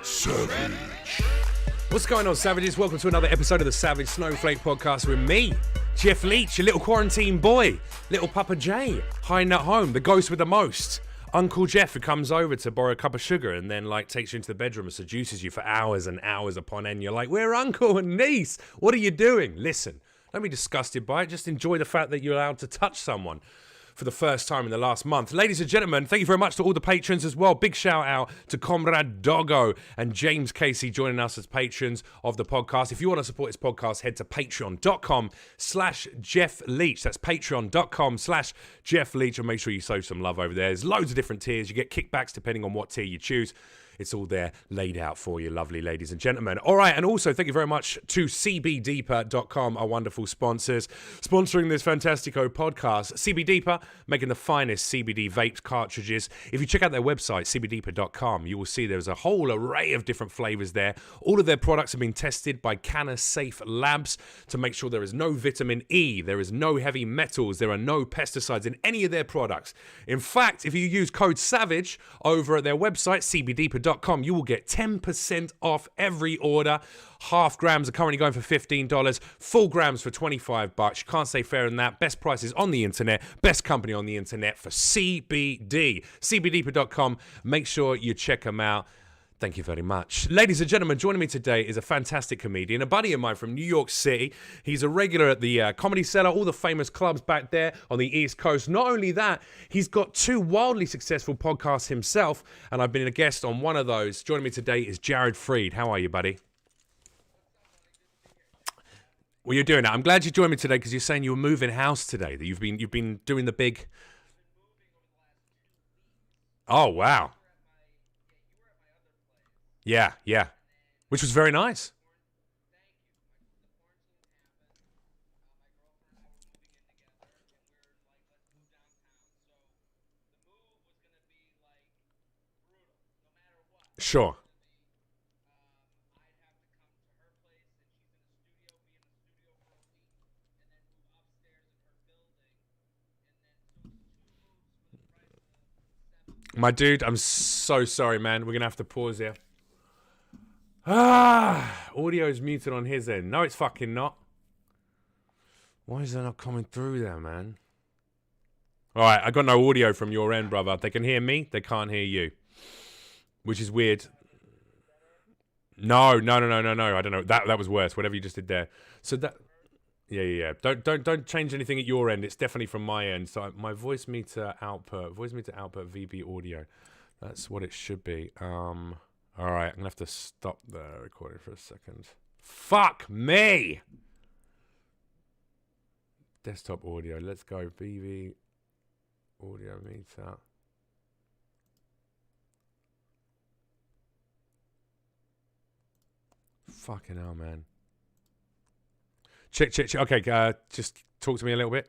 Savage. What's going on, Savages? Welcome to another episode of the Savage Snowflake podcast with me, Jeff Leach, your little quarantine boy, little Papa J, hiding at home, the ghost with the most. Uncle Jeff, who comes over to borrow a cup of sugar and then takes you into the bedroom and seduces you for hours and hours upon end. You're like, we're uncle and niece. What are you doing? Listen, don't be disgusted by it. Just enjoy the fact that you're allowed to touch someone for the first time in the last month. Ladies and gentlemen, thank you very much to all the patrons as well. Big shout out to Comrade Doggo and James Casey joining us as patrons of the podcast. If you want to support this podcast, head to patreon.com/Jeff Leach. That's patreon.com/Jeff Leach, and make sure you sow some love over there. There's loads of different tiers. You get kickbacks depending on what tier you choose. It's all there laid out for you, lovely ladies and gentlemen. All right, and also thank you very much to cbdeeper.com, our wonderful sponsors, sponsoring this fantastico podcast. CBDeeper, making the finest CBD vape cartridges. If you check out their website, cbdeeper.com, you will see there's a whole array of different flavors there. All of their products have been tested by Canna-Safe Labs to make sure there is no vitamin E, there is no heavy metals, there are no pesticides in any of their products. In fact, if you use code SAVAGE over at their website, cbdeeper.com, you will get 10% off every order. Half grams are currently going for $15, full grams for $25. You can't say fairer than that. Best prices on the internet, best company on the internet for CBD. cbdeeper.com. Make sure you check them out. Thank you very much. Ladies and gentlemen, joining me today is a fantastic comedian, a buddy of mine from New York City. He's a regular at the Comedy Cellar, all the famous clubs back there on the East Coast. Not only that, he's got two wildly successful podcasts himself, and I've been a guest on one of those. Joining me today is Jared Freid. How are you, buddy? Well, you're doing that. I'm glad you joined me today because you're saying you were moving house today, that you've been doing the big... Oh, wow. Yeah. Which was very nice. Sure. My dude, I'm so sorry, man. We're going to have to pause here. Audio is muted on his end. No, it's fucking not. Why is that not coming through there, man? All right, I got no audio from your end, brother. They can hear me. They can't hear you, which is weird. No. I don't know. That was worse. Whatever you just did there. So that, yeah. Don't change anything at your end. It's definitely from my end. So my voice meter output VB audio. That's what it should be. All right, I'm going to have to stop the recording for a second. Fuck me! Desktop audio. Let's go. BB audio meter. Fucking hell, man. Check. Okay, just talk to me a little bit.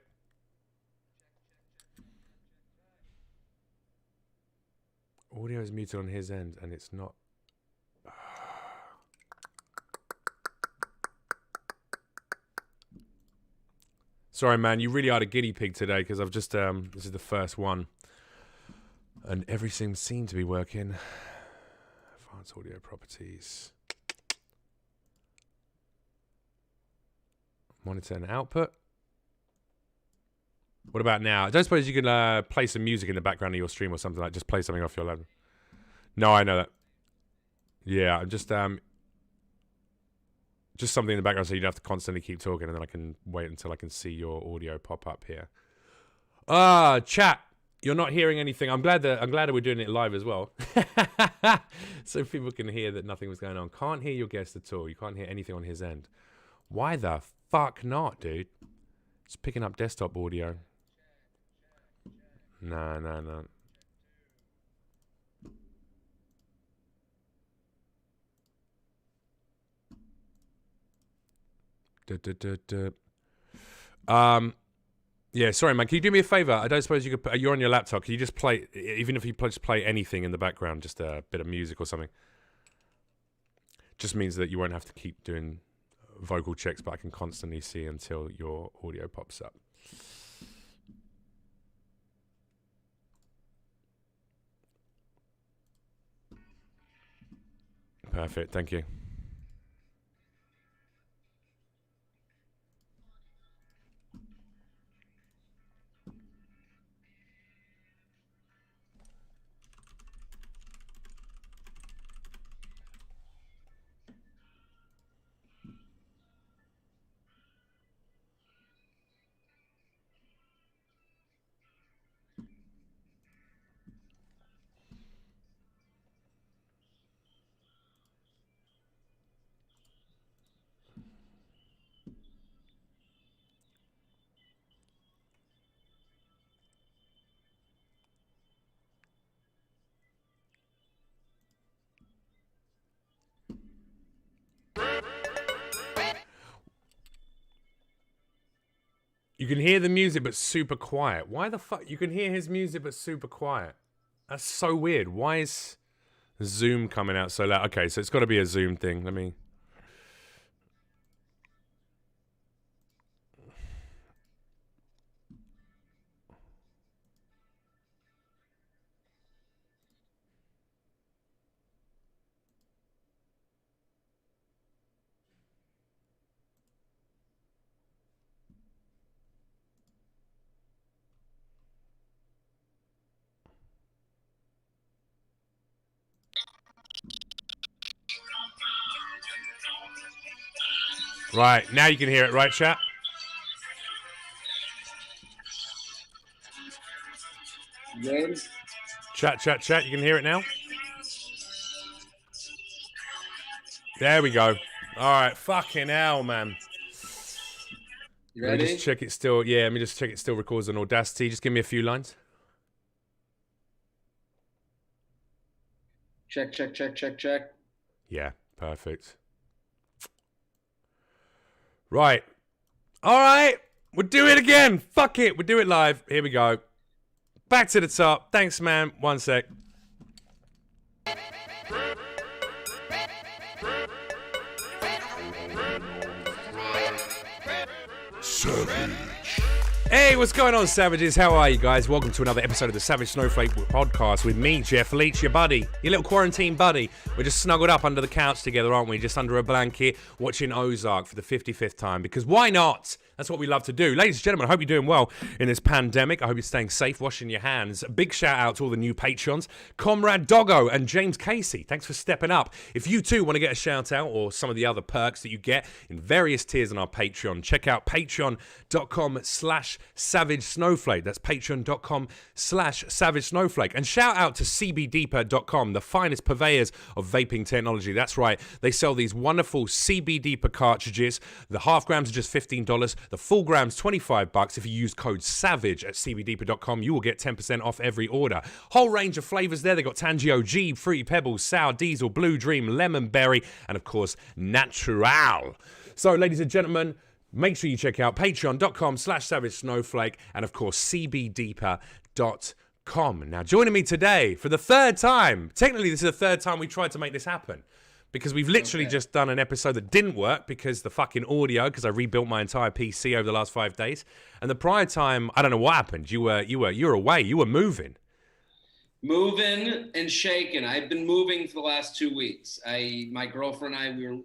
Audio is muted on his end, and it's not... Sorry, man, you really are the guinea pig today because I've just, this is the first one. And everything seemed to be working. Advanced audio properties. Monitor and output. What about now? I don't suppose you can play some music in the background of your stream or something, like just play something off your laptop. No, I know that. Yeah, I'm just something in the background so you don't have to constantly keep talking, and then I can wait until I can see your audio pop up here. Chat, you're not hearing anything. I'm glad that we're doing it live as well, so people can hear that nothing was going on. Can't hear your guest at all. You can't hear anything on his end. Why the fuck not, dude? It's picking up desktop audio. No. Yeah, sorry, man. Can you do me a favor? I don't suppose you could. You're on your laptop. Can you just play, even if you just play anything in the background, just a bit of music or something? Just means that you won't have to keep doing vocal checks, but I can constantly see until your audio pops up. Perfect. Thank you. You can hear the music, but super quiet. Why the fuck? You can hear his music, but super quiet. That's so weird. Why is Zoom coming out so loud? Okay, so it's got to be a Zoom thing. Let me... Right, now you can hear it, right, chat? Good. Chat, you can hear it now? There we go. All right, fucking hell, man. You ready? Let me just check it still. Yeah, let me just check it still records on Audacity. Just give me a few lines. Check. Yeah, perfect. Right. All right. We'll do it again. Fuck it. We'll do it live. Here we go. Back to the top. Thanks, man. One sec. Savage. Hey, what's going on, Savages? How are you guys? Welcome to another episode of the Savage Snowflake podcast with me, Jeff Leach, your buddy, your little quarantine buddy. We're just snuggled up under the couch together, aren't we? Just under a blanket, watching Ozark for the 55th time, because why not? That's what we love to do. Ladies and gentlemen, I hope you're doing well in this pandemic. I hope you're staying safe, washing your hands. A big shout out to all the new patrons, Comrade Doggo and James Casey. Thanks for stepping up. If you too want to get a shout out or some of the other perks that you get in various tiers on our Patreon, check out patreon.com/Savage Snowflake. That's patreon.com/Savage Snowflake. And shout out to cbdeeper.com, the finest purveyors of vaping technology. That's right. They sell these wonderful CB Deeper cartridges. The half grams are just $15. The full grams, $25. If you use code SAVAGE at cbdeeper.com, you will get 10% off every order. Whole range of flavors there. They got Tangio G, Fruity Pebbles, Sour Diesel, Blue Dream, Lemon Berry, and of course, Natural. So, ladies and gentlemen, make sure you check out patreon.com/Savage Snowflake and of course cbdeeper.com. Now, joining me today for the third time, technically this is the third time we tried to make this happen, because we've literally just done an episode that didn't work because the fucking audio, because I rebuilt my entire PC over the last 5 days. And the prior time, I don't know what happened. You were away. You were moving. Moving and shaking. I've been moving for the last 2 weeks. My girlfriend and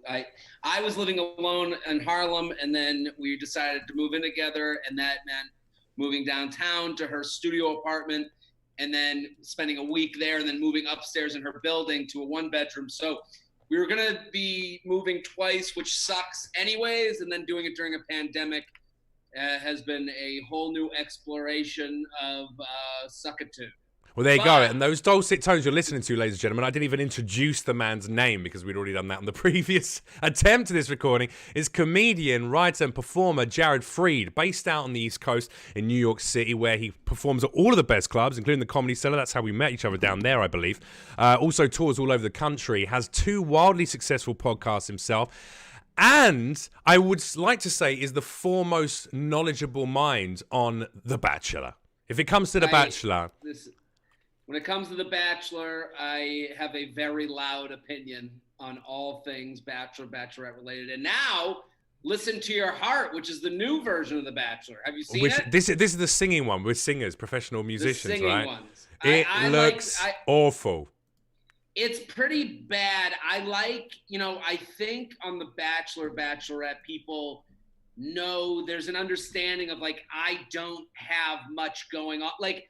I was living alone in Harlem, and then we decided to move in together, and that meant moving downtown to her studio apartment, and then spending a week there, and then moving upstairs in her building to a 1-bedroom. So we were going to be moving twice, which sucks anyways, and then doing it during a pandemic has been a whole new exploration of suckitude. Well, there you go. And those dulcet tones you're listening to, ladies and gentlemen, I didn't even introduce the man's name because we'd already done that on the previous attempt to this recording, is comedian, writer, and performer Jared Freid, based out on the East Coast in New York City, where he performs at all of the best clubs, including the Comedy Cellar. That's how we met each other down there, I believe. Also tours all over the country, has 2 wildly successful podcasts himself, and I would like to say is the foremost knowledgeable mind on The Bachelor. If it comes to The Bachelor... When it comes to The Bachelor, I have a very loud opinion on all things Bachelor, Bachelorette related. And now, Listen to Your Heart, which is the new version of The Bachelor. Have you seen it? This is the singing one with singers, professional musicians, the singing right? ones. It looks awful. It's pretty bad. I like, I think on The Bachelor, Bachelorette, people know there's an understanding of like, I don't have much going on. Like,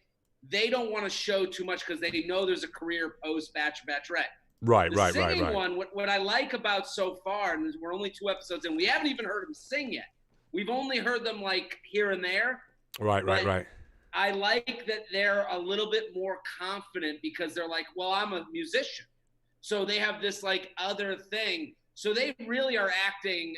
they don't want to show too much because they know there's a career post Bachelor, Bachelorette. Right, The right, singing right, right. one, what I like about so far, and we're only 2 episodes in, we haven't even heard them sing yet. We've only heard them like here and there. Right, right, right. I like that they're a little bit more confident because they're like, well, I'm a musician. So they have this like other thing. So they really are acting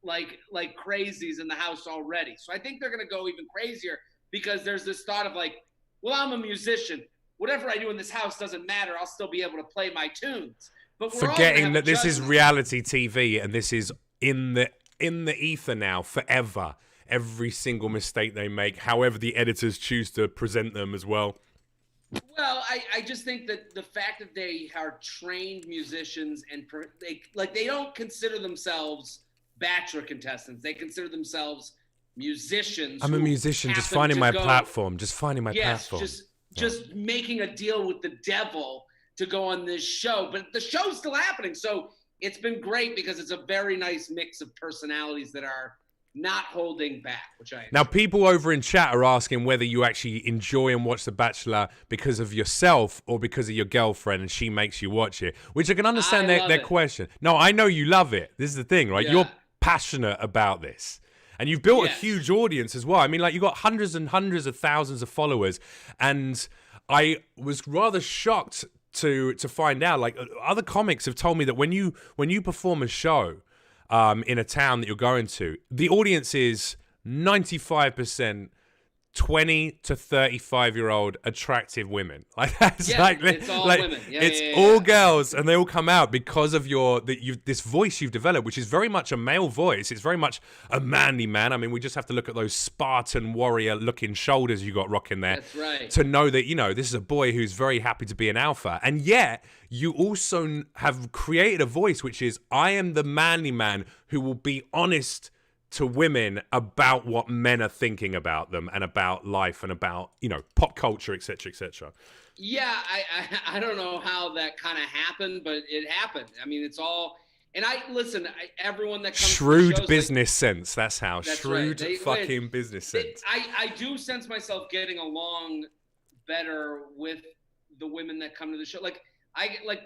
like crazies in the house already. So I think they're going to go even crazier because there's this thought of like, well, I'm a musician. Whatever I do in this house doesn't matter. I'll still be able to play my tunes. But we're forgetting that this is reality TV and this is in the ether now forever. Every single mistake they make, however the editors choose to present them as well. Well, I just think that the fact that they are trained musicians and they don't consider themselves Bachelor contestants. They consider themselves musicians. I'm a musician, just finding my platform. Just finding my platform. Just making a deal with the devil to go on this show. But the show's still happening. So it's been great because it's a very nice mix of personalities that are not holding back, which I enjoy. Now, people over in chat are asking whether you actually enjoy and watch The Bachelor because of yourself or because of your girlfriend and she makes you watch it, which I can understand their question. No, I know you love it. This is the thing, right? Yeah. You're passionate about this. And you've built a huge audience as well. I mean, like, you've got hundreds and hundreds of thousands of followers. And I was rather shocked to find out, like, other comics have told me that when you perform a show in a town that you're going to, the audience is 95% 20 to 35-year-old attractive women. Like that's it's all women. It's all girls, and they all come out because of this voice you've developed, which is very much a male voice. It's very much a manly man. I mean, we just have to look at those Spartan warrior-looking shoulders you got rocking there. That's right. To know that, this is a boy who's very happy to be an alpha. And yet, you also have created a voice which is, I am the manly man who will be honest to women about what men are thinking about them and about life and about, pop culture, et cetera, et cetera. Yeah, I don't know how that kind of happened, but it happened. I mean, it's all, and everyone that comes shrewd to shows, business sense. That's how. That's shrewd right. fucking business sense. I do sense myself getting along better with the women that come to the show. Like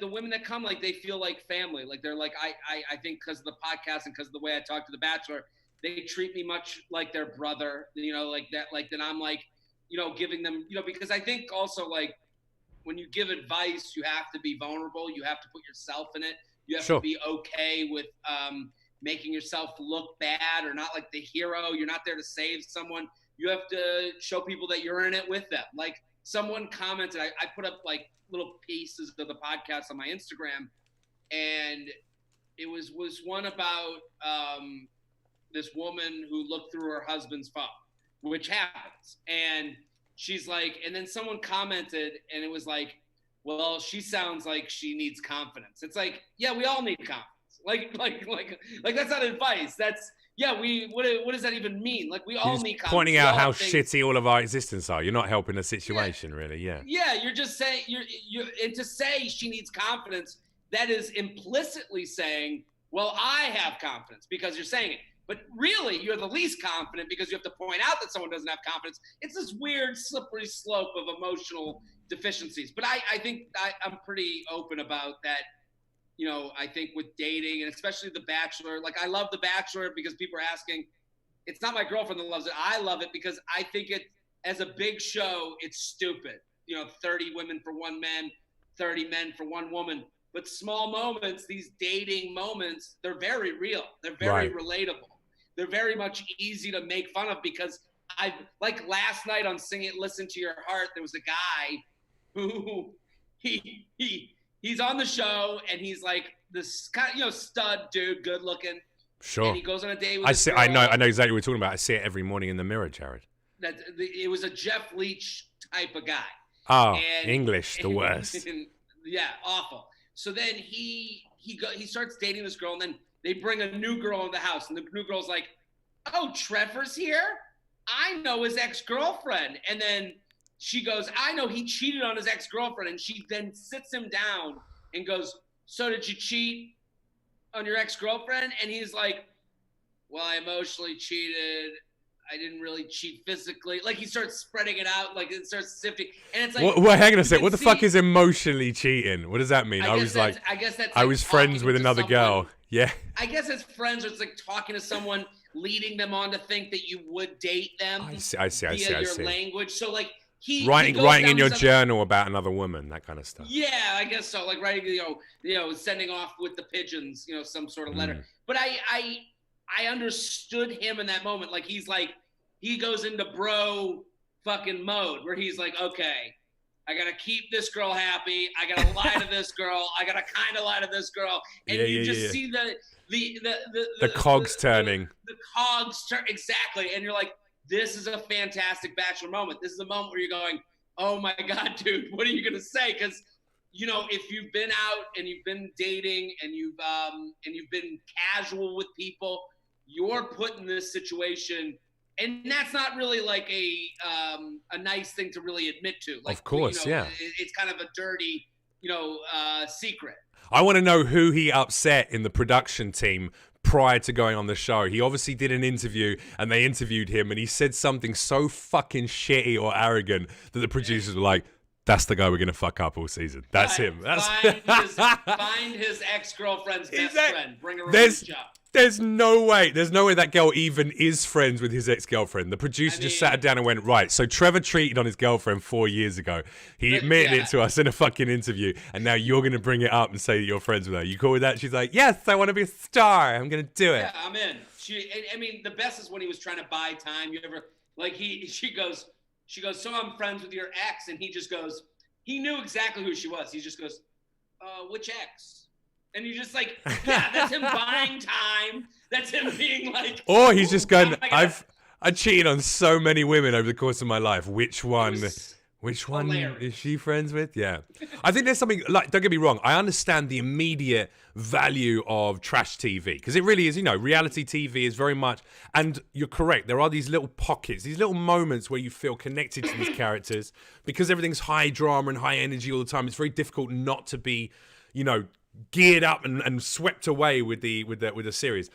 the women that come, like they feel like family. Like they're like, I think because of the podcast and because of the way I talk to The Bachelor, they treat me much like their brother, like that, like that I'm like, giving them, because I think also like when you give advice, you have to be vulnerable. You have to put yourself in it. You have to be okay with making yourself look bad or not like the hero. You're not there to save someone. You have to show people that you're in it with them. Like someone commented, I put up like little pieces of the podcast on my Instagram, and it was one about, this woman who looked through her husband's phone, which happens. And she's like, and then someone commented and it was like, well, she sounds like she needs confidence. It's like, yeah, we all need confidence. Like that's not advice. That's, what does that even mean? Like we all need confidence. Pointing out how shitty all of our existence are. You're not helping the situation really. Yeah. Yeah. You're just saying and to say she needs confidence, that is implicitly saying, well, I have confidence because you're saying it. But really, you're the least confident because you have to point out that someone doesn't have confidence. It's this weird, slippery slope of emotional deficiencies. But I think I'm pretty open about that. I think with dating and especially The Bachelor, like I love The Bachelor because people are asking. It's not my girlfriend that loves it. I love it because I think it, as a big show, it's stupid. 30 women for one man, 30 men for one woman. But small moments, these dating moments, they're very real. They're very relatable. They're very much easy to make fun of because like last night on Sing It, Listen to Your Heart, there was a guy who he's on the show and he's like this kind of, stud dude, good looking. Sure. And he goes on a date with this girl. I know exactly what you're talking about. I see it every morning in the mirror, Jared. It was a Jeff Leach type of guy. Oh, English, the worst. Yeah, awful. So then he starts dating this girl, and then they bring a new girl in the house, and the new girl's like, "Oh, Trevor's here? I know his ex-girlfriend." And then she goes, "I know he cheated on his ex-girlfriend," and she then sits him down and goes, so did you cheat on your ex-girlfriend? And he's like, well, I emotionally cheated. I didn't really cheat physically. Like, he starts spreading it out, like it starts sifting. And it's like, well, hang on a sec. What the fuck is emotionally cheating? What does that mean? I guess that's I was friends with another girl. Yeah. I guess it's friends. It's like talking to someone, leading them on to think that you would date them. I see. Via your language. So like writing in your journal about another woman, that kind of stuff. Yeah, I guess so. Like writing, sending off with the pigeons, some sort of letter. But I understood him in that moment. Like, he goes into bro fucking mode where he's like, okay, I got to keep this girl happy. I got to lie to this girl. I got to kind of lie to this girl. And you see the cogs turning. The cogs turn. Exactly. And you're like, this is a fantastic Bachelor moment. This is a moment where you're going, oh my God, dude, what are you going to say? Because, if you've been out and you've been dating and you've been casual with people, you're put in this situation, and that's not really like a nice thing to really admit to. Like, of course, yeah. It's kind of a dirty, secret. I want to know who he upset in the production team prior to going on the show. He obviously did an interview, and they interviewed him, and he said something so fucking shitty or arrogant that the producers were like, that's the guy we're going to fuck up all season. That's him. Find his ex-girlfriend's best friend. Bring her on the job. There's no way that girl even is friends with his ex-girlfriend. The producer just sat down and went, right, so Trevor cheated on his girlfriend 4 years ago. He admitted it to us in a fucking interview, and now you're going to bring it up and say that you're friends with her. You cool with that? She's like, yes, I want to be a star. I'm going to do it. Yeah, I'm in. The best is when he was trying to buy time. She goes, so I'm friends with your ex, and he just goes, he knew exactly who she was. He just goes, which ex? And you're just like, yeah, that's him buying time. That's him being like, or he's just going, I cheated on so many women over the course of my life. Which one is she friends with? Yeah. I think there's something, like, don't get me wrong, I understand the immediate value of trash TV, because it really is, reality TV is very much, and you're correct, there are these little pockets, these little moments where you feel connected to these characters, because everything's high drama and high energy all the time. It's very difficult not to be, geared up and swept away with the series.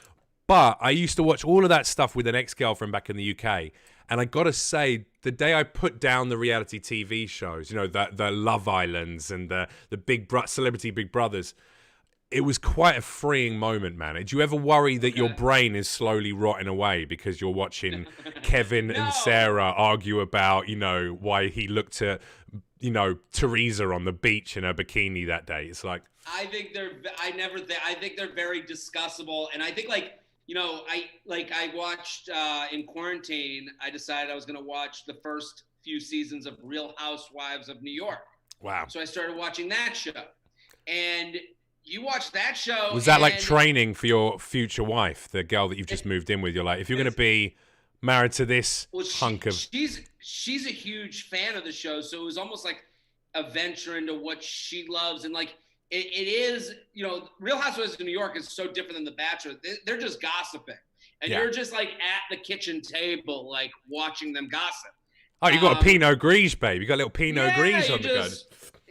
But I used to watch all of that stuff with an ex-girlfriend back in the UK, and I gotta say, the day I put down the reality TV shows, the Love Islands and the Celebrity Big Brothers, it was quite a freeing moment, man. Did you ever worry that your brain is slowly rotting away because you're watching Kevin and Sarah argue about, why he looked at, Teresa on the beach in her bikini that day? It's like, I think they're very discussable, and I think I watched in quarantine. I decided I was going to watch the first few seasons of Real Housewives of New York. Wow! So I started watching that show, and you watched that show. Was that like training for your future wife, the girl that you've just moved in with? You're like, if you're going to be married to this hunk of... She's a huge fan of the show, so it was almost like a venture into what she loves, and like it is, Real Housewives of New York is so different than The Bachelor. They're just gossiping, and you're just like at the kitchen table, like watching them gossip. Oh, you got a Pinot Gris, babe. You got a little Pinot Gris on the gun.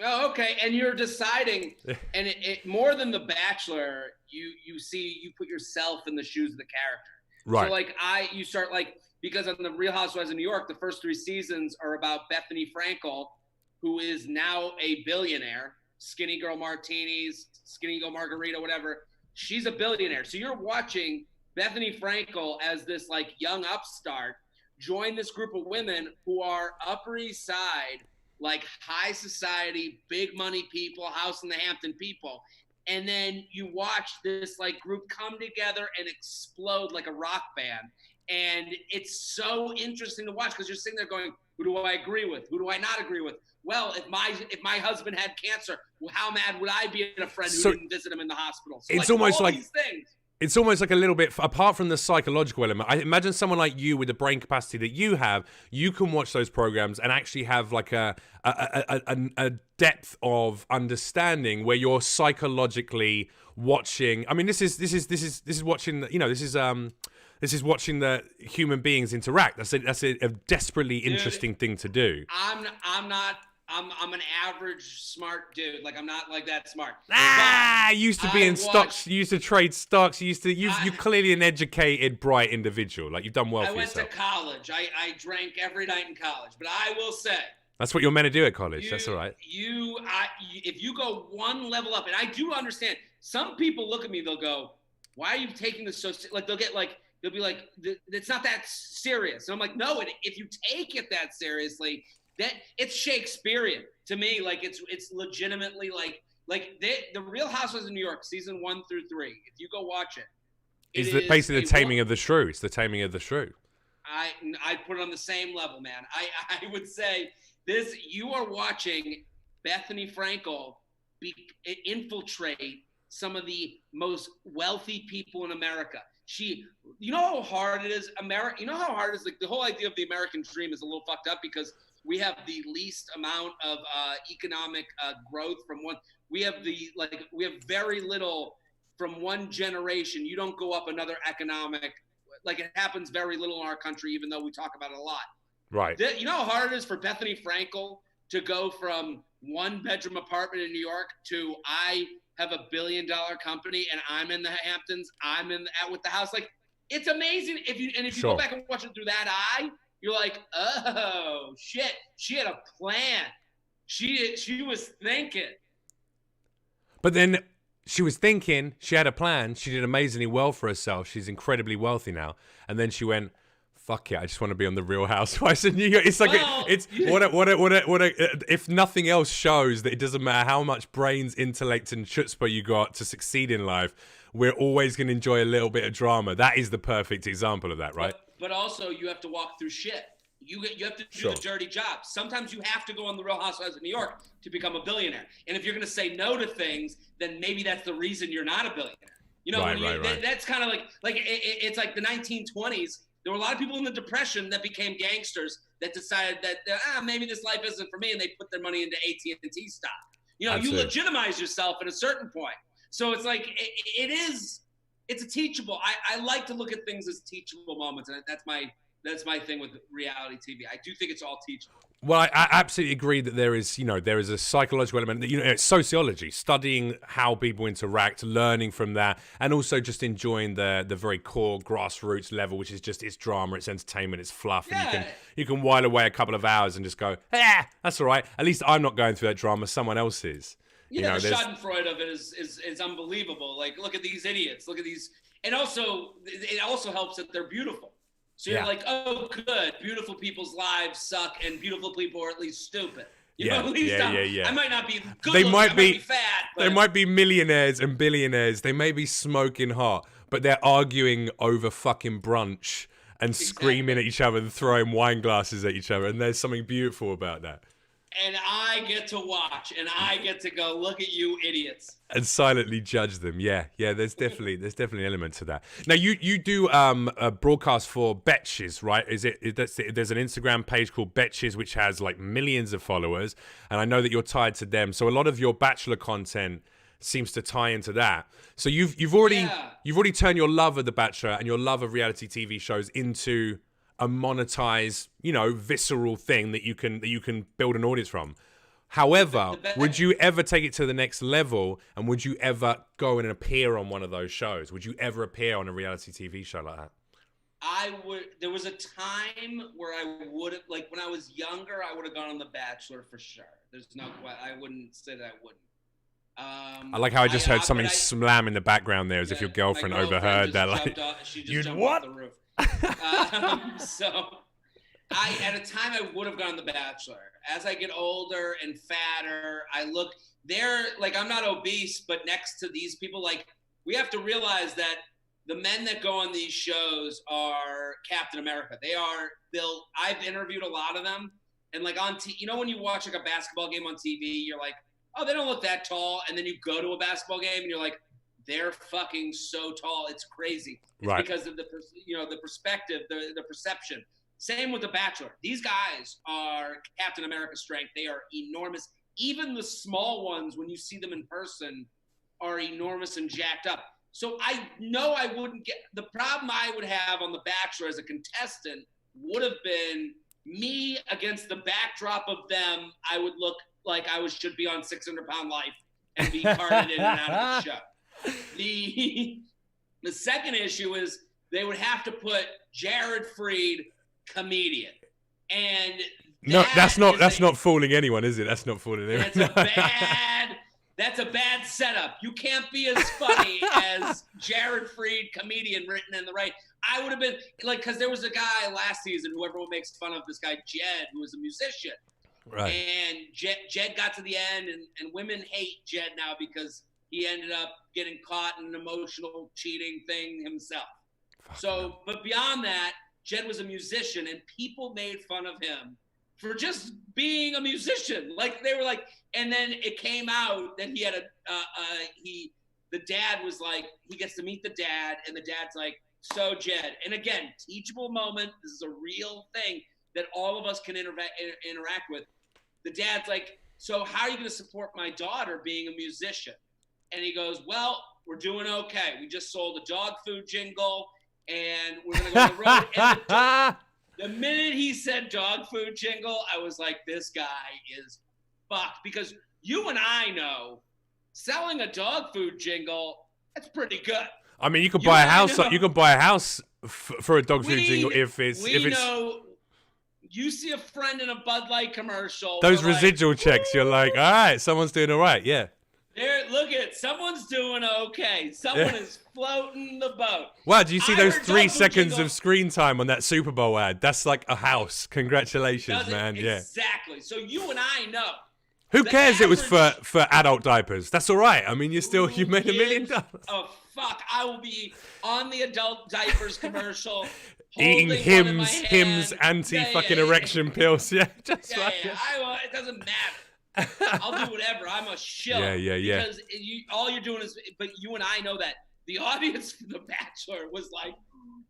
Oh, okay, and you're deciding, and it more than The Bachelor, you put yourself in the shoes of the character. Right. So you start because on the Real Housewives of New York, the first 3 seasons are about Bethany Frankel, who is now a billionaire, Skinny Girl Martinis, Skinny Girl Margarita, whatever. She's a billionaire. So you're watching Bethany Frankel as this young upstart join this group of women who are Upper East Side, high society, big money people, house in the Hampton people. And then you watch this group come together and explode like a rock band. And it's so interesting to watch because you're sitting there going, who do I agree with? Who do I not agree with? Well, if my husband had cancer, how mad would I be at a friend who didn't visit him in the hospital? So it's almost all like these things. It's almost like a little bit, apart from the psychological element, I imagine someone like you with the brain capacity that you have, you can watch those programs and actually have a depth of understanding where you're psychologically watching. I mean, this is watching, this is watching the human beings interact. That's a desperately interesting thing to do. I'm not I'm an average smart dude. Like I'm not like that smart. You used to be in stocks. You used to trade stocks. You're clearly an educated, bright individual. Like you've done well for yourself. I went to college. I drank every night in college. But I will say, that's what you're meant to do at college. That's all right. If you go one level up, and I do understand, some people look at me, they'll go, "Why are you taking this so like?" They'll be like, "It's not that serious." And I'm like, "No, if you take it that seriously, that it's Shakespearean to me. Like it's legitimately like the Real Housewives of New York, season 1 through 3. If you go watch it, is basically the taming of the shrew. It's the taming of the shrew. I put it on the same level, man. I would say this: you are watching Bethany Frankel infiltrate some of the most wealthy people in America. You know how hard it is, you know how hard it is. Like the whole idea of the American dream is a little fucked up because we have the least amount of economic growth from one. We have very little from one generation. You don't go up another economic. Like it happens very little in our country, even though we talk about it a lot. Right. You know how hard it is for Bethany Frankel to go from 1-bedroom apartment in New York to I have $1 billion company and I'm in the Hamptons. I'm with the house. Like it's amazing. If you go back and watch it through that eye, you're like, oh shit, she had a plan. She was thinking. But then she was thinking, she had a plan. She did amazingly well for herself. She's incredibly wealthy now. And then she went, fuck it, I just want to be on the Real Housewives of New York. It's like if nothing else shows that it doesn't matter how much brains, intellect, and chutzpah you got to succeed in life, we're always going to enjoy a little bit of drama. That is the perfect example of that, right? But also you have to walk through shit. You have to do the dirty job. Sometimes you have to go on the Real Housewives of New York to become a billionaire. And if you're going to say no to things, then maybe that's the reason you're not a billionaire. You know, right. That's kind of like it's like the 1920s. There were a lot of people in the Depression that became gangsters that decided that maybe this life isn't for me, and they put their money into AT&T stock. You know, you legitimize yourself at a certain point. So it's like it's a teachable. I like to look at things as teachable moments, and that's my thing with reality TV. I do think it's all teachable. Well, I absolutely agree that there is a psychological element. It's sociology, studying how people interact, learning from that, and also just enjoying the very core grassroots level, which is just it's drama, it's entertainment, it's fluff, and you can while away a couple of hours and just go, that's all right. At least I'm not going through that drama; someone else is. Yeah, the Schadenfreude of it is unbelievable. Like, look at these idiots. Look at these, and also it also helps that they're beautiful. So you're like, oh, good. Beautiful people's lives suck, and beautiful people are at least stupid. You know, at least I might not be good. I might be fat. But... They might be millionaires and billionaires. They may be smoking hot, but they're arguing over fucking brunch and screaming at each other and throwing wine glasses at each other. And there's something beautiful about that. And I get to watch, and I get to go, look at you idiots. And silently judge them. Yeah, there's definitely an element to that. Now, you do a broadcast for Betches, right? There's an Instagram page called Betches, which has like millions of followers, and I know that you're tied to them. So a lot of your Bachelor content seems to tie into that. So you've already turned your love of The Bachelor and your love of reality TV shows into a monetized, visceral thing that you can build an audience from. However, would you ever take it to the next level, and would you ever go and appear on one of those shows? Would you ever appear on a reality TV show like that? I would. There was a time where I would have, like when I was younger, I would have gone on The Bachelor for sure. There's no, I wouldn't say that I wouldn't. I like how I just heard something slam in the background there, as if your girlfriend overheard that. Like, she just jumped off the roof. So at a time I would have gone The Bachelor. As I get older and fatter, I look there, like I'm not obese, but next to these people, like we have to realize that the men that go on these shows are Captain America. They are built. I've interviewed a lot of them, and like on when you watch like a basketball game on TV, you're like, oh, they don't look that tall, and then you go to a basketball game and you're like, they're fucking so tall, it's crazy. It's right. Because of the perspective, the perception. Same with The Bachelor. These guys are Captain America strength. They are enormous. Even the small ones, when you see them in person, are enormous and jacked up. So I know I wouldn't get – the problem I would have on The Bachelor as a contestant would have been me against the backdrop of them, I would look like I should be on 600 Pound Life and be carted in and out of the show. The second issue is they would have to put Jared Freid, comedian, and no, that's not fooling anyone, is it? That's not fooling anyone. That's a bad setup. You can't be as funny as Jared Freid, comedian, written in the right. I would have been like, because there was a guy last season who everyone makes fun of, this guy Jed, who was a musician. Right. And Jed got to the end, and women hate Jed now because he ended up getting caught in an emotional cheating thing himself. But beyond that, Jed was a musician, and people made fun of him for just being a musician. Like, they were like, and then it came out that he had the dad was like, he gets to meet the dad, and the dad's like, so Jed, and again, teachable moment. This is a real thing that all of us can interact with. The dad's like, so how are you going to support my daughter being a musician? And he goes, well, we're doing okay. We just sold a dog food jingle, and we're going to go on the road. And the minute he said dog food jingle, I was like, this guy is fucked. Because you and I know selling a dog food jingle, that's pretty good. I mean, you can buy a house. You can buy a house for a dog food jingle if it's. You see a friend in a Bud Light commercial. Those residual checks, you're like, all right, someone's doing all right, yeah. Look at someone's doing okay. Someone is floating the boat. Wow, do you see those 3 seconds of screen time on that Super Bowl ad? That's like a house. Congratulations, man. Yeah. Exactly. So you and I know. Who cares? It was for adult diapers. That's all right. I mean, you made $1 million. Oh fuck! I will be on the adult diapers commercial. Eating Hims anti-fucking erection pills. Yeah, just like it doesn't matter. I'll do whatever. I'm a shill. Yeah. Because all you're doing is, but you and I know that the audience for The Bachelor was like,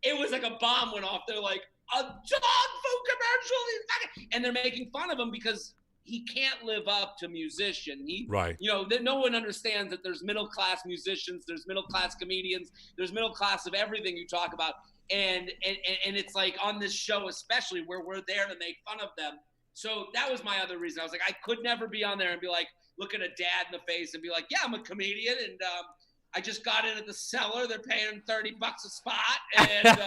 it was like a bomb went off. They're like, a dog food commercial, and they're making fun of him because he can't live up to musician. Right. No one understands that there's middle-class musicians, there's middle-class comedians, there's middle-class of everything you talk about. And it's like on this show, especially where we're there to make fun of them. So that was my other reason. I was like, I could never be on there and be like, look at a dad in the face and be like, yeah, I'm a comedian. And I just got in at the Cellar. They're paying $30 a spot. And,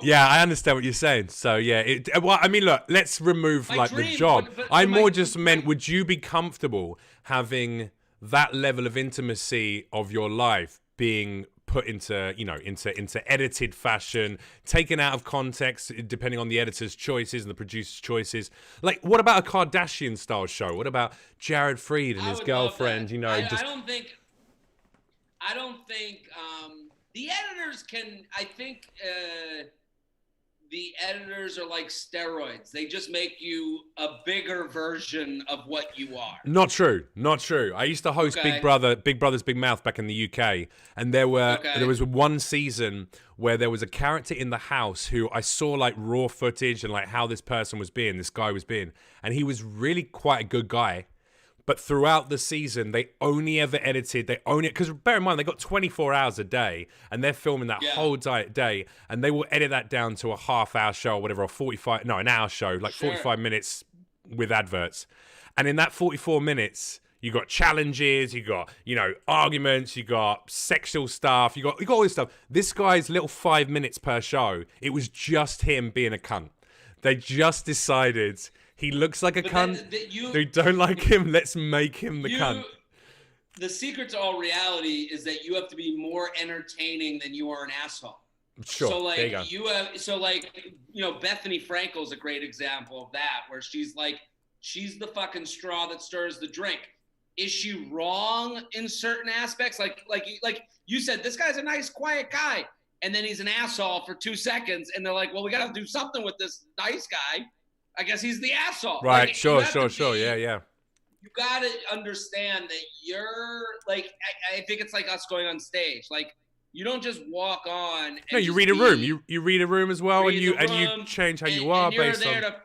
yeah, I understand what you're saying. So yeah, well, I mean, look, let's remove the job. I more just meant, would you be comfortable having that level of intimacy of your life being put into edited fashion, taken out of context, depending on the editor's choices and the producer's choices? Like, what about a Kardashian style show? What about Jared Freid and his girlfriend? I don't think the editors can. I think the editors are like steroids. They just make you a bigger version of what you are. Not true. I used to host Big Brother's Big Mouth back in the UK, and there was one season where there was a character in the house who I saw like raw footage and like how this guy was being, and he was really quite a good guy. But throughout the season, they only ever edited, because bear in mind, they got 24 hours a day, and they're filming that whole day, and they will edit that down to a half-hour show or whatever, an hour show, like 45 minutes with adverts. And in that 44 minutes, you got challenges, you got, arguments, you got sexual stuff, you got all this stuff. This guy's little 5 minutes per show, it was just him being a cunt. They just decided... He looks like a cunt. They don't like him. Let's make him the cunt. The secret to all reality is that you have to be more entertaining than you are an asshole. Sure. So there you go. Bethany Frankel's a great example of that, where she's the fucking straw that stirs the drink. Is she wrong in certain aspects? Like you said, this guy's a nice, quiet guy, and then he's an asshole for 2 seconds, and they're like, well, we got to do something with this nice guy. I guess he's the asshole. Right, sure. Yeah. You got to understand that you're, like, I think it's like us going on stage. Like, you don't just walk on. No, you read a room. You read a room as well, and you change how you are based on. You're there to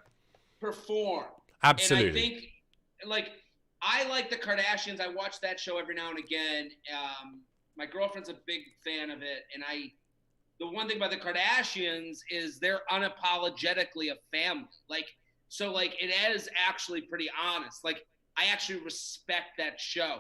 perform. Absolutely. And I think, like, I like the Kardashians. I watch that show every now and again. My girlfriend's a big fan of it, and the one thing about the Kardashians is they're unapologetically a family. Like, so like it is actually pretty honest. Like, I actually respect that show.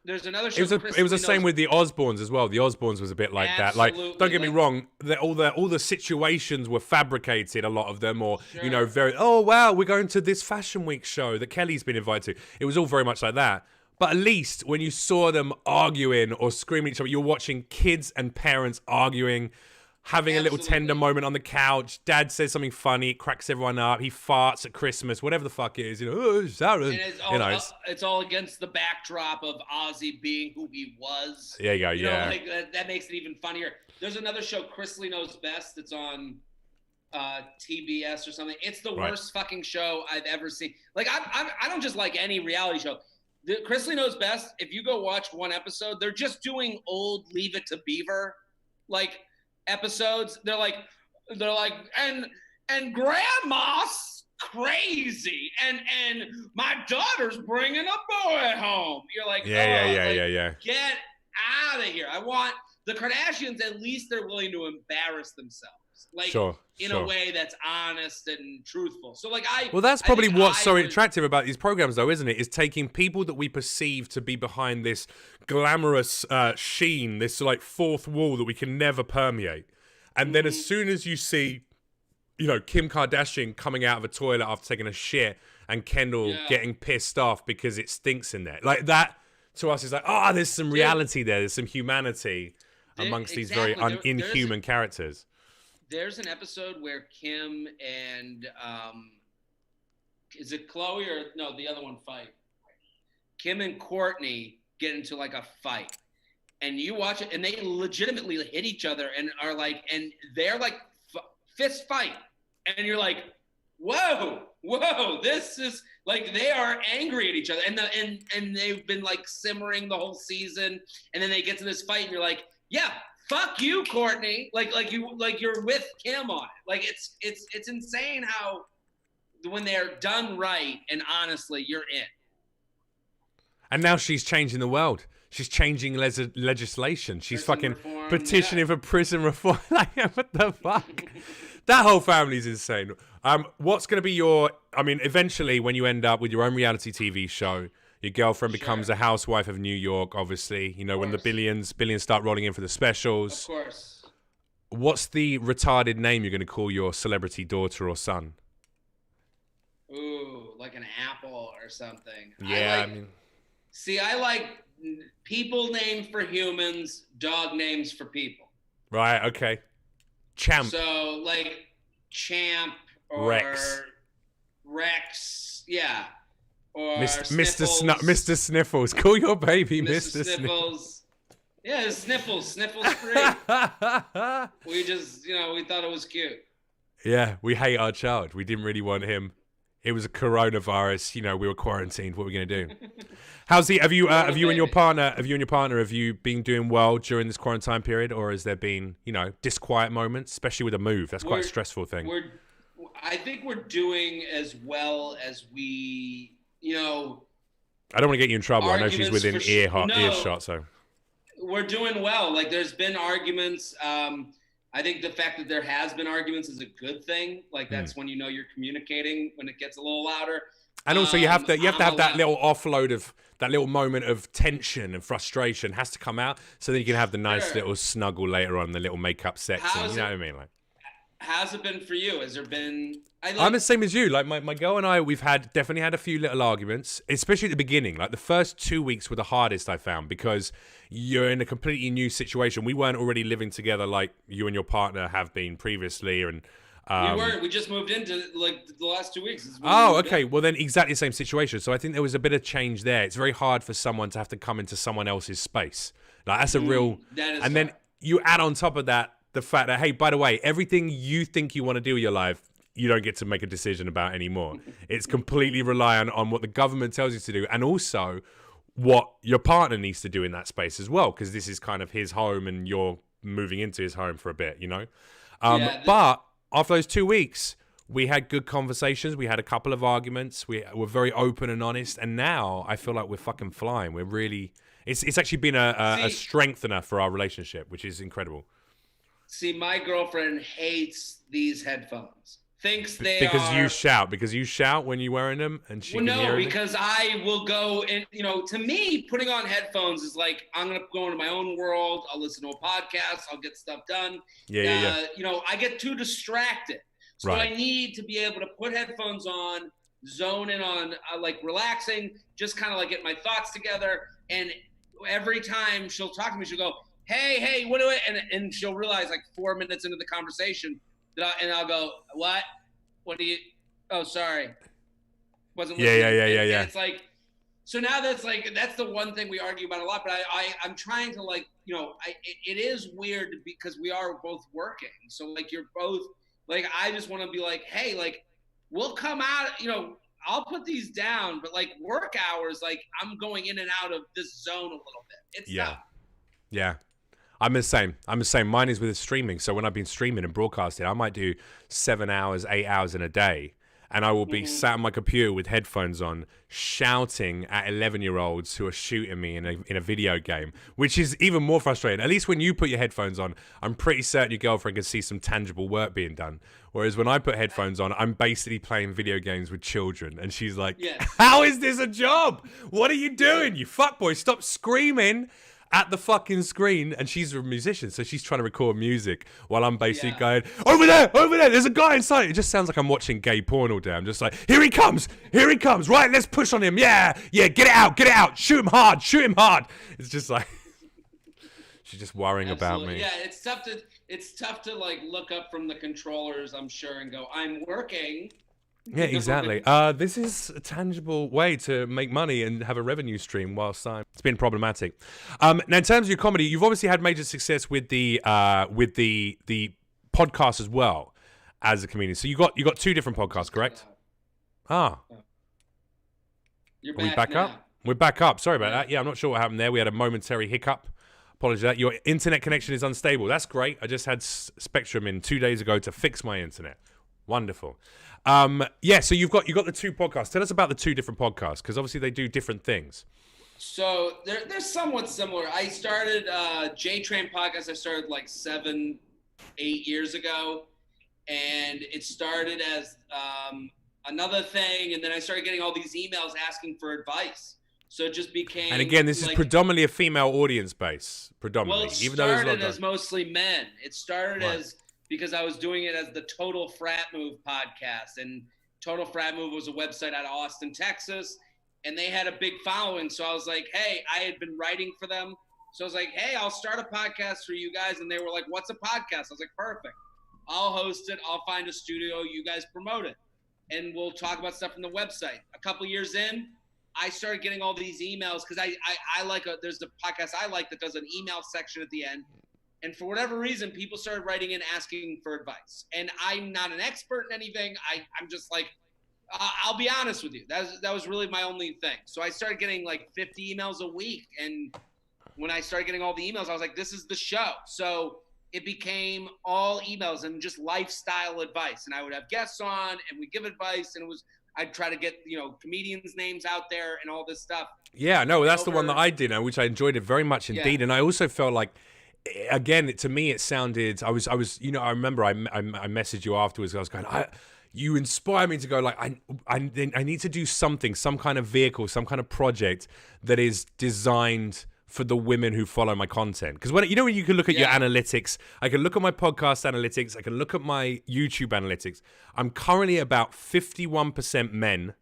There's another show. It was the same with the Osbournes as well. The Osbournes was a bit like that. Like, don't get me wrong, all the situations were fabricated. A lot of them, or very. Oh wow, we're going to this Fashion Week show that Kelly's been invited to. It was all very much like that. But at least when you saw them arguing or screaming at each other, you're watching kids and parents arguing, having a little tender moment on the couch. Dad says something funny, it cracks everyone up. He farts at Christmas, whatever the fuck it is. Oh, Sharon. And it's all against the backdrop of Ozzy being who he was. There you go, Like, that makes it even funnier. There's another show, Chrisley Knows Best. It's on TBS or something. It's the worst fucking show I've ever seen. Like, I don't just like any reality show. Chrisley Knows Best. If you go watch one episode, they're just doing old Leave It to Beaver like episodes. They're like and grandma's crazy and my daughter's bringing a boy home. You're like, yeah. Get out of here. I want the Kardashians. At least they're willing to embarrass themselves. Like, in a way that's honest and truthful. So like that's probably what's so attractive about these programs though, isn't it? Is taking people that we perceive to be behind this glamorous sheen, this like fourth wall that we can never permeate. And then as soon as you see, Kim Kardashian coming out of a toilet after taking a shit and Kendall getting pissed off because it stinks in there. Like that to us is like, there's some reality there. There's some humanity amongst these very inhuman characters. There's an episode where Kim and is it Chloe or no, the other one fight? Kim and Courtney get into like a fight, and you watch it, and they legitimately hit each other and are like, and they're like fist fight, and you're like, whoa, this is like they are angry at each other, and they've been like simmering the whole season, and then they get to this fight, and you're like, yeah. Fuck you, Courtney. Like you're with Kim on it. Like it's insane how when they're done right and honestly, you're in. And now she's changing the world. She's changing legislation. She's fucking petitioning for prison reform. Like, what the fuck? That whole family's insane. What's going to be eventually when you end up with your own reality TV show, your girlfriend becomes a housewife of New York, obviously. When the billions start rolling in for the specials. Of course. What's the retarded name you're going to call your celebrity daughter or son? Ooh, like an apple or something. Yeah, I like people named for humans, dog names for people. Right, okay. Champ. So, like, Champ or Rex, yeah. Or Mr. Sniffles. Call your baby Mr. Sniffles. Yeah, Sniffles free. We just, we thought it was cute. Yeah, we hate our child. We didn't really want him. It was a coronavirus. We were quarantined. What are we gonna do? Have you and your partner been doing well during this quarantine period, or has there been disquiet moments, especially with a move? That's quite a stressful thing. I think we're doing as well as we. I don't want to get you in trouble. I know she's within earshot, so we're doing well. Like, there's been arguments. I think the fact that there has been arguments is a good thing. Like, that's when you're communicating when it gets a little louder. And also, you have to have that little offload of that little moment of tension and frustration has to come out, so then you can have the nice little snuggle later on, the little makeup sex. You know what I mean? Like, how's it been for you? Has there been? I'm the same as you. Like my girl and I, we've definitely had a few little arguments, especially at the beginning. Like the first 2 weeks were the hardest I found because you're in a completely new situation. We weren't already living together like you and your partner have been previously, and we weren't. We just moved into like the last 2 weeks. Okay. Well, then exactly the same situation. So I think there was a bit of change there. It's very hard for someone to have to come into someone else's space. Like that's a real. That is. And then you add on top of that the fact that, hey, by the way, everything you think you want to do with your life, you don't get to make a decision about anymore. It's completely reliant on what the government tells you to do, and also what your partner needs to do in that space as well, because this is kind of his home and you're moving into his home for a bit, But after those 2 weeks, we had good conversations. We had a couple of arguments. We were very open and honest, and now I feel like we're fucking flying. We're really... It's actually been a strengthener for our relationship, which is incredible. See, my girlfriend hates these headphones. Thinks they Because are. you shout when you're wearing them, and she Well, can hear no, everything? because I will go and, to me, putting on headphones is like, I'm going to go into my own world. I'll listen to a podcast. I'll get stuff done. Yeah. I get too distracted. So Right. I need to be able to put headphones on, zone in on like relaxing, just kind of like get my thoughts together. And every time she'll talk to me, she'll go, hey, what do I, and she'll realize like 4 minutes into the conversation and I'll go, what do you, oh, sorry. Wasn't listening. Yeah. And it's like, so now that's the one thing we argue about a lot, but I'm trying to it is weird because we are both working. So like you're both like, I just want to be like, hey, like we'll come out, I'll put these down, but like work hours, like I'm going in and out of this zone a little bit. It's tough. Yeah. I'm the same. Mine is with streaming. So when I've been streaming and broadcasting, I might do 7 hours, 8 hours in a day. And I will be sat on my computer with headphones on, shouting at 11-year-olds who are shooting me in a video game, which is even more frustrating. At least when you put your headphones on, I'm pretty certain your girlfriend can see some tangible work being done. Whereas when I put headphones on, I'm basically playing video games with children. And she's like, How is this a job? What are you doing, you fuckboy? Stop screaming at the fucking screen. And she's a musician, so she's trying to record music while I'm basically going, over there, there's a guy inside. It just sounds like I'm watching gay porn all day. I'm just like, here he comes, right, let's push on him, yeah, get it out, shoot him hard. It's just like, she's just worrying about me. Yeah, it's tough to like look up from the controllers, I'm sure, and go, I'm working. Yeah, exactly. This is a tangible way to make money and have a revenue stream whilst it's been problematic. Now, in terms of your comedy, you've obviously had major success with the podcast as well as a comedian. So you got 2 different podcasts, correct? You're Are we back up? We're back up. Sorry about that. Yeah, I'm not sure what happened there. We had a momentary hiccup. Apologies for that. Your internet connection is unstable. That's great. I just had Spectrum in 2 days ago to fix my internet. Wonderful. So you've got the 2 podcasts. Tell us about the 2 different podcasts, because obviously they do different things. So they're somewhat similar. I started J-Train podcast. I started like 7-8 years ago, and it started as another thing, and then I started getting all these emails asking for advice. So it just became. And again, this is predominantly a female audience base. Predominantly, well, it started as mostly men. It started as. Because I was doing it as the Total Frat Move podcast. And Total Frat Move was a website out of Austin, Texas. And they had a big following. So I was like, hey, I had been writing for them. So I was like, hey, I'll start a podcast for you guys. And they were like, what's a podcast? I was like, perfect. I'll host it. I'll find a studio. You guys promote it. And we'll talk about stuff from the website. A couple years in, I started getting all these emails because I like there's a podcast I like that does an email section at the end. And for whatever reason, people started writing in asking for advice. And I'm not an expert in anything. I'm just like, I'll be honest with you. That was really my only thing. So I started getting like 50 emails a week. And when I started getting all the emails, I was like, this is the show. So it became all emails and just lifestyle advice. And I would have guests on and we'd give advice. And I'd try to get, comedians' names out there and all this stuff. Yeah, no, that's the one that I did, which I enjoyed it very much indeed. Yeah. And I also felt like, again, to me, it sounded. I was. I remember I messaged you afterwards. I was going. You inspire me to go. Like I need to do something, some kind of vehicle, some kind of project that is designed for the women who follow my content. Because when you can look at your analytics, I can look at my podcast analytics, I can look at my YouTube analytics. I'm currently about 51% men,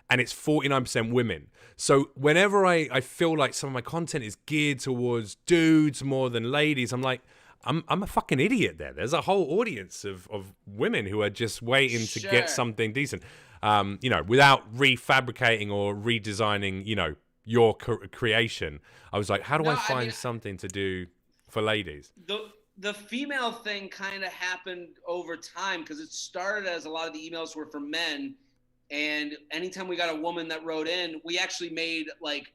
and it's 49% women. So whenever I feel like some of my content is geared towards dudes more than ladies, I'm like, I'm a fucking idiot there. There's a whole audience of women who are just waiting to get something decent, without refabricating or redesigning, your creation. I was like, how do I find something to do for ladies? The female thing kind of happened over time because it started as a lot of the emails were for men. And anytime we got a woman that wrote in, we actually made like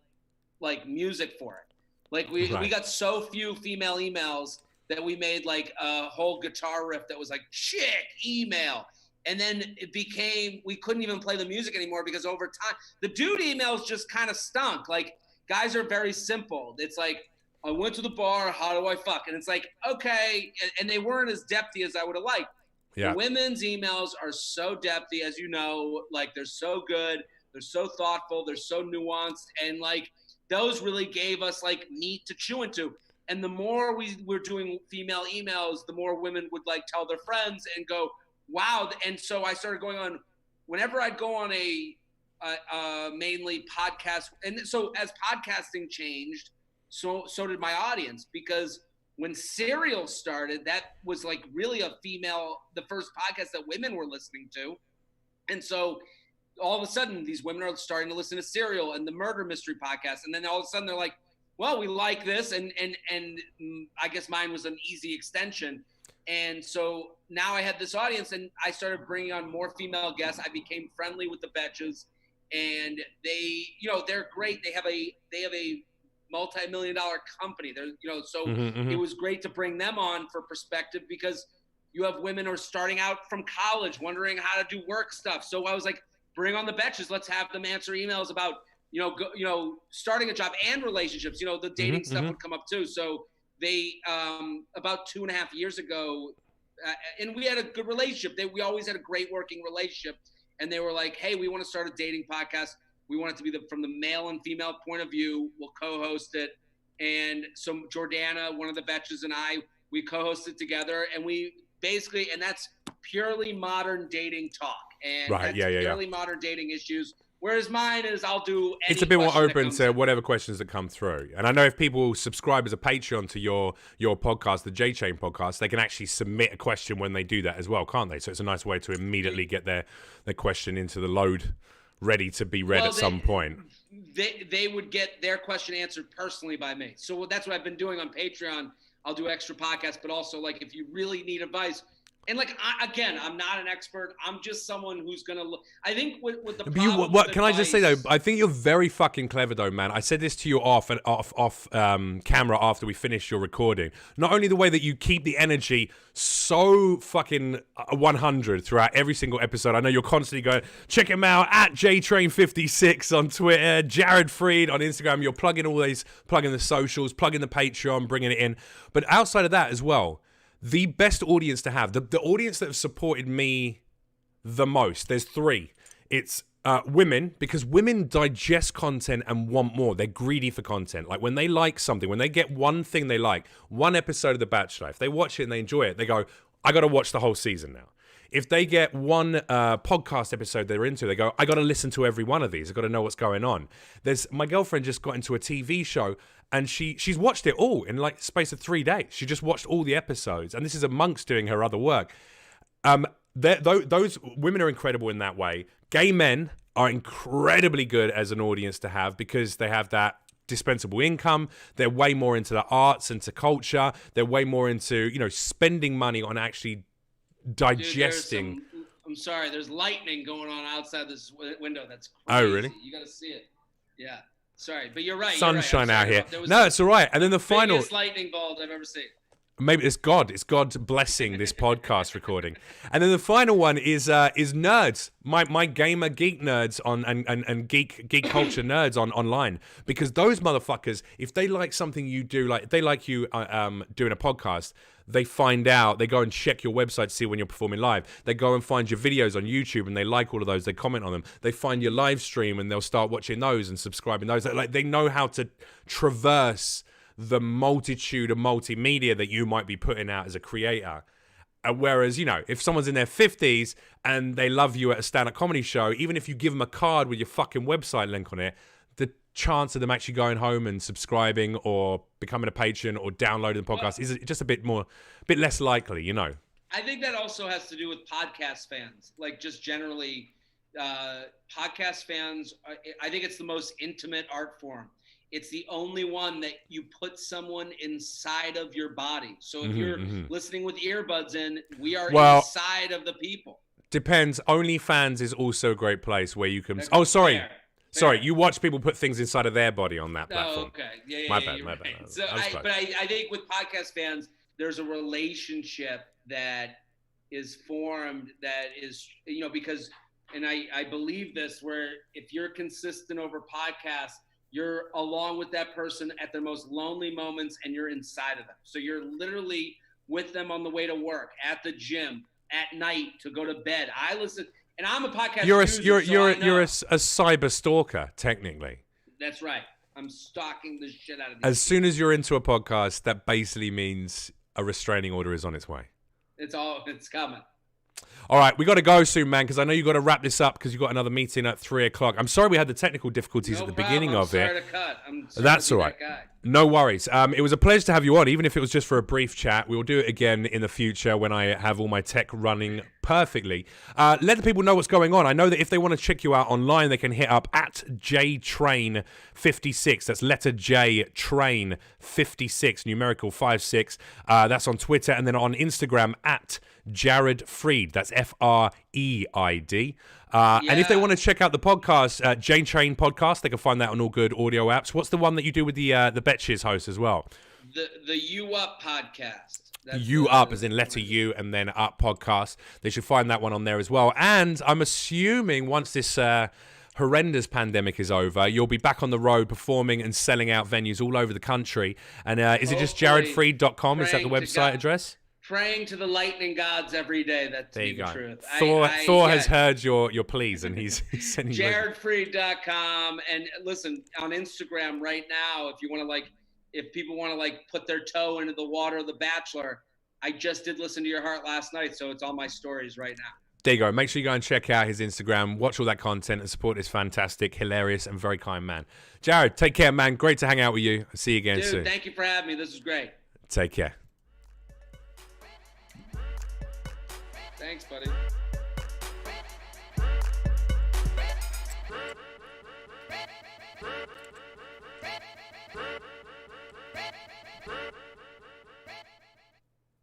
music for it. Like we got so few female emails that we made like a whole guitar riff that was like chick email. And then it became, we couldn't even play the music anymore because over time, the dude emails just kind of stunk. Like guys are very simple. It's like, I went to the bar. How do I fuck? And it's like, okay. And they weren't as depthy as I would have liked. Yeah. The women's emails are so depthy, as you know, like they're so good. They're so thoughtful. They're so nuanced. And like those really gave us like meat to chew into. And the more we were doing female emails, the more women would like tell their friends and go, wow. And so I started going on whenever I'd go on a mainly podcast. And so as podcasting changed, so did my audience, because when Serial started, that was like really the first podcast that women were listening to. And so all of a sudden these women are starting to listen to Serial and the murder mystery podcast. And then all of a sudden they're like, well, we like this. And I guess mine was an easy extension. And so now I had this audience and I started bringing on more female guests. I became friendly with the Betches, and they, they're great. They have a multi-million-dollar company. They're, so it was great to bring them on for perspective, because you have women who are starting out from college wondering how to do work stuff. So I was like, bring on the Betches. Let's have them answer emails about, starting a job and relationships. The dating stuff would come up too. So they, about 2.5 years ago, and we had a good relationship. We always had a great working relationship. And they were like, hey, we want to start a dating podcast. We want it to be from the male and female point of view. We'll co-host it. And so Jordana, one of the Betches, and I, we co-hosted together. And we basically, and that's purely modern dating talk. And right, that's purely modern dating issues. Whereas mine is I'll do any It's a bit more open to in. whatever questions that come through. And I know if people subscribe as a Patreon to your podcast, the J-Chain podcast, they can actually submit a question when they do that as well, can't they? So it's a nice way to immediately get their question into the load, ready to be read at some point. They would get their question answered personally by me. So that's what I've been doing on Patreon. I'll do extra podcasts, but also like if you really need advice. And like, I'm not an expert. I'm just someone who's going to look. I think with the problem with can I just say though, I think you're very fucking clever though, man. I said this to you off camera after we finished your recording. Not only the way that you keep the energy so fucking 100 throughout every single episode. I know you're constantly going, check him out at JTrain56 on Twitter, Jared Freid on Instagram. You're plugging the socials, plugging the Patreon, bringing it in. But outside of that as well, the best audience to have, the audience that have supported me the most, there's 3. It's women, because women digest content and want more. They're greedy for content. Like when they like something, when they get one thing they like, one episode of The Bachelor, if they watch it and they enjoy it, they go, I got to watch the whole season now. If they get one podcast episode they're into, they go, I got to listen to every one of these. I got to know what's going on. My girlfriend just got into a TV show, and she's watched it all in like the space of 3 days. She just watched all the episodes, and this is amongst doing her other work. Those women are incredible in that way. Gay men are incredibly good as an audience to have, because they have that dispensable income. They're way more into the arts and to culture. They're way more into, spending money on actually digesting. Dude, I'm sorry, there's lightning going on outside this window. That's crazy. Oh, really? You got to see it. Yeah. Sorry, but you're right. Sunshine out here. No, it's all right. And then the final biggest lightning bolt I've ever seen. Maybe it's God blessing this podcast recording. And then the final one is nerds. My gamer geek nerds on and geek culture nerds online, because those motherfuckers, if they like something you do, like if they like you doing a podcast, they find out, they go and check your website to see when you're performing live. They go and find your videos on YouTube and they like all of those. They comment on them. They find your live stream and they'll start watching those and subscribing those. Like they know how to traverse the multitude of multimedia that you might be putting out as a creator. Whereas, if someone's in their 50s and they love you at a stand-up comedy show, even if you give them a card with your fucking website link on it, the chance of them actually going home and subscribing or becoming a patron or downloading the podcast is just a bit less likely, I think that also has to do with podcast fans. Like just generally, podcast fans, I think it's the most intimate art form. It's the only one that you put someone inside of your body. So if you're listening with earbuds in, we are inside of the people. Depends. OnlyFans is also a great place where you can... Oh, sorry. Fair. Sorry, you watch people put things inside of their body on that platform. Oh, okay. Yeah, my bad. Right. So I think with podcast fans, there's a relationship that is formed that is, because, and I believe this, where if you're consistent over podcasts, you're along with that person at their most lonely moments, and you're inside of them. So you're literally with them on the way to work, at the gym, at night, to go to bed. I listen, and I'm a podcast user, you're a cyber stalker, technically. That's right. I'm stalking the shit out of these As people. soon as you're into a podcast, that basically means a restraining order is on its way. It's coming. All right, we got to go soon, man, because I know you got to wrap this up because you've got another meeting at 3:00. I'm sorry we had the technical difficulties at the beginning of it. Sorry to cut. That's all right. No worries. It was a pleasure to have you on, even if it was just for a brief chat. We'll do it again in the future when I have all my tech running perfectly. Let the people know what's going on. I know that if they want to check you out online, they can hit up at JTrain56. That's letter J, Train 56, numerical 56. That's on Twitter, and then on Instagram at Jared Freid. That's Freid. And if they want to check out the podcast, Jane Train Podcast, they can find that on all good audio apps. What's the one that you do with the Betches host as well? The You Up podcast. You Up, as in letter U and then Up podcast. They should find that one on there as well. And I'm assuming once this horrendous pandemic is over, you'll be back on the road performing and selling out venues all over the country. And is it just jaredfreid.com? Is that the website address? Praying to the lightning gods every day. That's the truth. Thor has heard your pleas, and he's sending JaredFreid.com. And listen, on Instagram right now, if people want to put their toe into the water of The Bachelor, I just did Listen to Your Heart last night, so it's on my stories right now. There you go. Make sure you go and check out his Instagram, watch all that content, and support this fantastic, hilarious, and very kind man. Jared, take care, man. Great to hang out with you. See you again soon. Thank you for having me. This was great. Take care. Thanks, buddy.